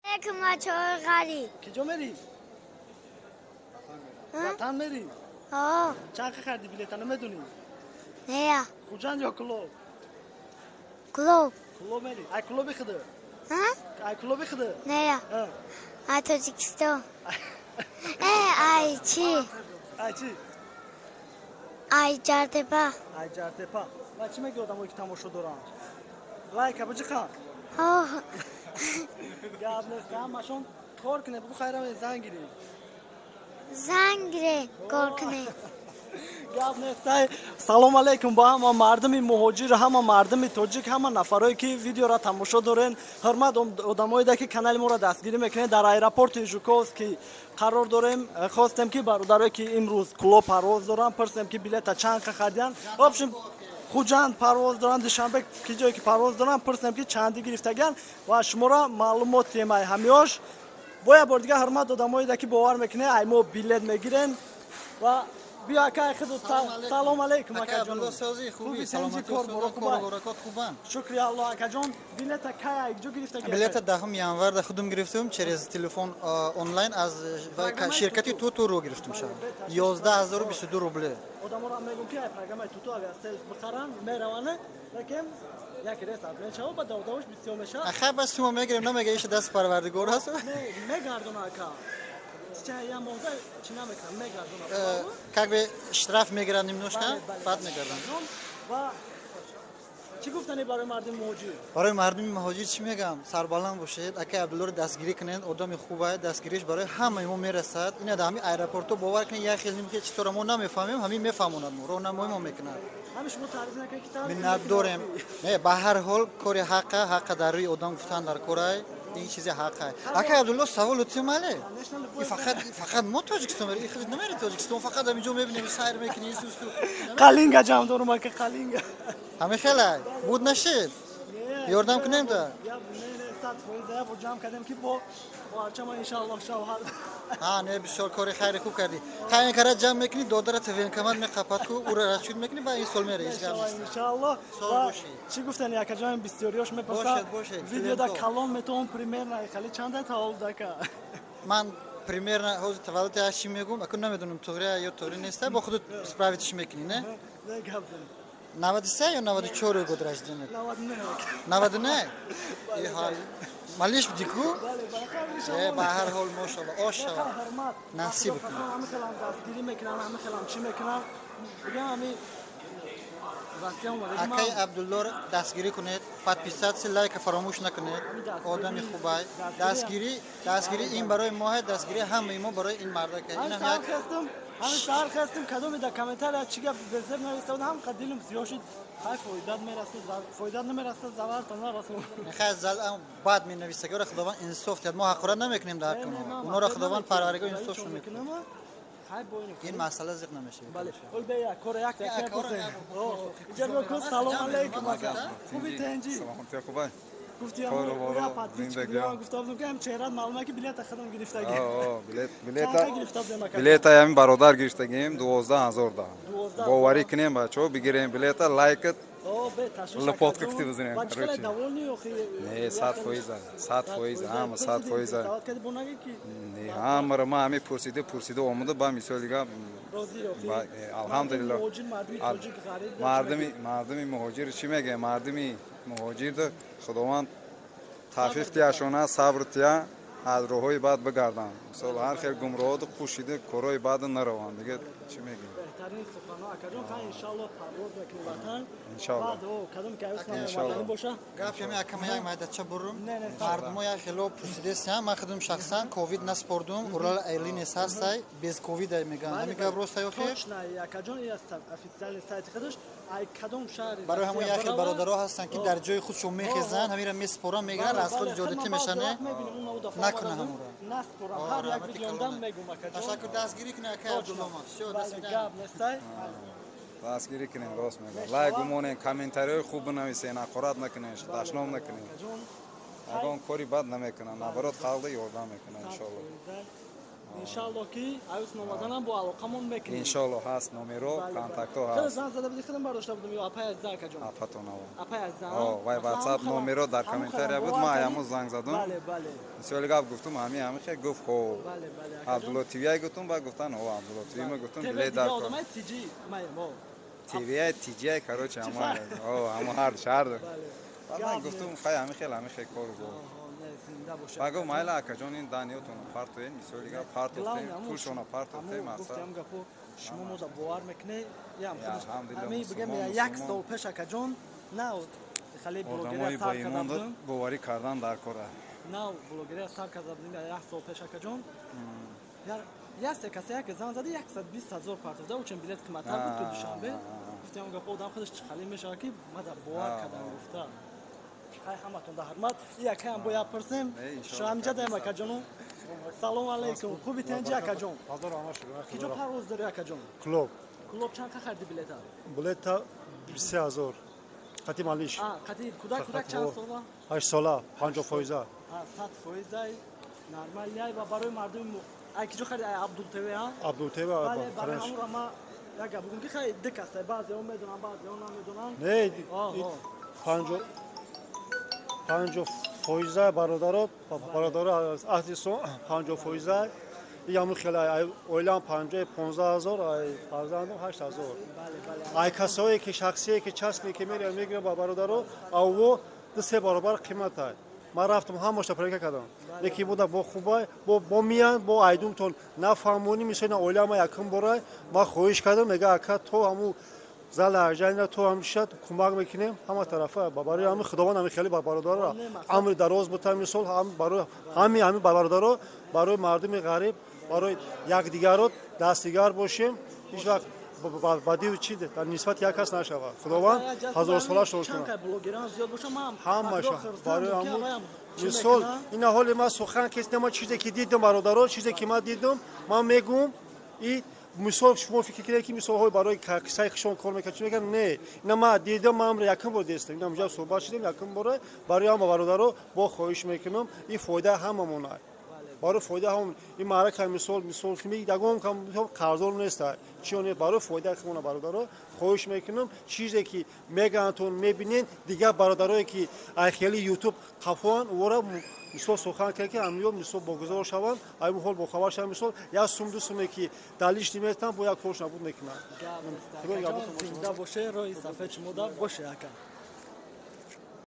غری کجا میری؟ وطن میری؟ آه چند خریدی بلیط نمیدونی؟ نه خوجند یا کلوب؟ کلوب کلوب میری؟ ای کلوب بخده؟ ها؟ ای کلوب بخده؟ نه ای تاجیکستان ای چی؟ ای چی؟ ای جرتپا ای جرتپا و چی میگی آدم که تماشا دارن؟ لایک بچه خان آه گاب نیست همشون کار کنه بگو خیرم زنگ گیری زنگ ره کار کنه گاب نیست سلام علیکم با همه مردم مهاجر همه مردم تاجیک همه نفرایی که ویدیو را تماشا دارن حرمت آدمایی که کانال ما را دستگیری میکنه در ایرپورت ژوکوف که قرار داریم خواستم که برادرایی که امروز کلوب پرواز دارن پرسیدم که بلیط چند خریدن آپشن خوجند پرواز دارن دوشنبه که جایی که پرواز دارن پرسیدم که چندی گرفتگن و شما را معلومات تیمای همیاش با یه بار دیگه حرمت آدمایی که باور میکنه ای ما بلیط میگیرن و بیا که خود سلام علیکم اکا جان سازی خوبی سلامتی کار برکات خوبن شکر الله اکا جان بلیط کی جو گرفته بلیط دهم ینور در خودم گرفتم через تلفن آنلاین از شرکت توتو رو گرفتم شب 11022 روبل آدما را میگم که برنامه توتو اگر سلف بخرن میروانه لیکن یک ریس اول چاو با داوش بسیار میشه آخه بس شما میگیرم نمیگه ایش دست پروردگار هست نه میگردون اکا چه یا موزه چی نمیکنم میگردون как бы штраф میگیرن نمیشکن بعد میگردن و چی گفتنی برای مردم مهاجر برای مردم مهاجر چی میگم سربلند باشید اگه عبدالله رو دستگیری کنین آدم خوبه دستگیریش برای همه ما میرسد این همین ایرپورتو باور کنین یک خیلی میگه چطور ما نمیفهمیم همین میفهمونن ما راهنمایی ما میکنن همش ما تعریف نکنید که منت داریم نه به هر حال کاری حق در روی آدم گفتن در کره این چیز حقه اگه عبدالله سوال اتیماله فقط ما تاجیکستان بریم خود نمیره تاجیکستان فقط همینجا میبینیم سیر میکنیم قلینگا جام دارم که قلینگا همه خیلی بود نشید یاردم کنیم تا نه صد فایده با جام کردیم که با پارچه ما ان شاء الله شوهر نه بسیار کاری خیلی خوب کردی خیلی کارا جمع میکنی دادر توین کمان میخپات کو او را رشید میکنی با این سال میره ان شاء الله چی گفتن یک جام بسیاریش میپرسه ویدیو دا کالون میتون پریمیر نه خالی چند تا اول دکا من پریمیر نه حوز تولد هاشی میگم اكو نمیدونم توره یا توره نیست با خودت اسپراویتش میکنی نه 93 یا 94 گذشته است 99 ای حال مالیش بدیکو به هر حال ماشاءالله آشا نصیب کنه همه کلام دستگیری میکنن همه کلام چی میکنن بگم همین اکای عبدالله دستگیری کنید پادپیسات لایک فراموش نکنید آدمی خوبه دستگیری این برای ما دستگیری همه ما برای این مردا که این هم همین سال خواستم کدوم در کامنتار چی گفت بزرگ نوشته هم قدیلم زیاشید های فایده میرسه فایده نمیرسه ضرر تنها رسول نخواست زل بعد می نویسه که خداوند انصاف کرد ما حقیقت نمیکنیم در حق اونا را خداوند پروردگار انصاف میکنه این مسئله زیاد نمیشه بله اول بیا کار یک تا جناب کو سلام علیکم آقا خوبی تنجی سلامتی خوبه گفتی یا پاتیچ گفتم که هم چهره معلومه که بلیط خودم گرفتگی بلیط همین برادر گرفتگیم 12000 دا باوری کنیم بچه‌ها بگیریم بلیط لایک لپات کتی بزنیم نه 100% هم 100% نه هم ما همه پرسیده آمده با مثال دیگه الحمدلله مردمی مهاجر چی میگه مردمی مهاجر خداوند توفیق تیاشونه صبر تیا از راههای بعد بگردن مثلا هر خیر گمراه و خوشیده کارهای بعد نروان دیگه چی میگیم بهترین سخنان کدوم خواهی انشالله پرواز بکنی وطن انشالله بعد کدوم که اسم مردم باشه گفت می اکم یک مدت چه برم مردم یا خیلی پرسیده سیام من خودم شخصا کووید نسپردم اورال ایلین هستای بیز کووید میگن همین گپ راست یا خیر نه یک جان است افیشال سایت خودش ای کدوم شهر برای همون یکی برادرها هستن که در جای خودشون میخزن همین را میسپرن میگن از خود جادتی میشنه نکنه همون را نسپرن هر یک ویدیو میگم تشکر دستگیری کنه که عبدالله دستگیری کنین راست میگه لایک بمونین کامنتاری خوب بنویسین ناقرات نکنین دشنام نکنین اگه کاری بد نمیکنن نبرات خالده یاردم میکنن ان شاء الله انشالله که عروس نومدنم با علاقمون میکنیم انشالله هست نمرو کانتاکت ها خیلی هست زن زده بودی خیلی برداشته بودم یا اپای از زاکا جون اپاتون ها اپای از زن وای واتساپ نمرو در کامنتاریا بود ما ایامو زنگ زدم بله بله سوالی گفت گفتم همیشه گفت خو بله بله عبدالله تیوی گفتم با گفتن او عبدالله تیوی ما گفتم بله در کار تیجی ما تیوی تیجی کاروچ اما هر شهر بله من گفتم خیلی همیشه کار بود باگو مایل اکجون این دانیوتون پارت این میسوری گا پارت پولشون پارت مثلا گفتم گپو شما مو باور میکنه یا خودش می بگم یک سال پیش اکجون نه خالی بلوگری سر کردم باوری کردن در کار نه بلوگری سر کردم یک سال پیش اکجون یا سه کسی که زن زده 120,000 پارت داد و چون بلیت قیمت بود تو دوشنبه گفتم گپو آدم خودش خالی میشه که ما باور کردم گفتم های همتون در حرمت یکی هم باید پرسیم شامجه دایم اکا جانو سلام علیکم خوبی تنجی اکا جان کجا پرواز داری اکا جان کلوب چند که خریدی بلیتا بلیتا 23,000 قطی مالیش قطی کودک چند ساله 8 ساله 50% 100% نرمال یای و برای مردم ای کجا خریدی عبدالتوی ها عبدالتوی بله برای همون را ما یک بگم که خیلی دک است بعضی هم میدونن بعضی هم نمیدونن نه 50% برادر از اهدیسون 50% یامو خیلی اویلان 15,000 فرزندم 8,000 ای کسایی که شخصی که چسبی که میگیره با برادر او دو سه برابر قیمت است ما رفتم همش پرکه کردم یکی بود با خوبه با میان با ایدون تون نفهمونی میشه اویلان ما یکم برای ما خویش کردم میگه اکا تو همو زال ارجاین تو همیشه کمک میکنیم همه طرفه برای همین خداوند همین خیلی برادر عمر دراز بتیم مثال هم برای همین برادر برای مردم غریب برای یک دیگر رو دستیار باشیم هیچ وقت بدی چی در نسبت یک کس نشود خداوند هزار ساله شد چند تا بلوگران زیاد باشه همش برای همون مثال این حال ما سخن کس ما چیزی که دیدم برادر چیزی که ما دیدم ما میگم این مثال شما فکر کنید که مثال های برای کسایی که شما کار میکنید میگن نه اینا ما دیدم ما هم یکم بود دیستم اینا اینجا صحبت شدیم یکم برای هم برادر با خواهش میکنم این فایده هممون است برای فایده هم این معرکه مثال که میگم دگم قرضون نیست چون برای فایده خودمون برادر خواهش میکنم چیزی که میگن تو میبینین دیگه برادرایی که خیلی یوتیوب قفوان ورا مثال سخن که امیو مثال بگذار شوند ای حال با خبر شوند مثال یا سوم دو سومی که دلیش نمیتن با یک کورش نبود میکنن زنده باشه روی صفحه چمودا باشه اکا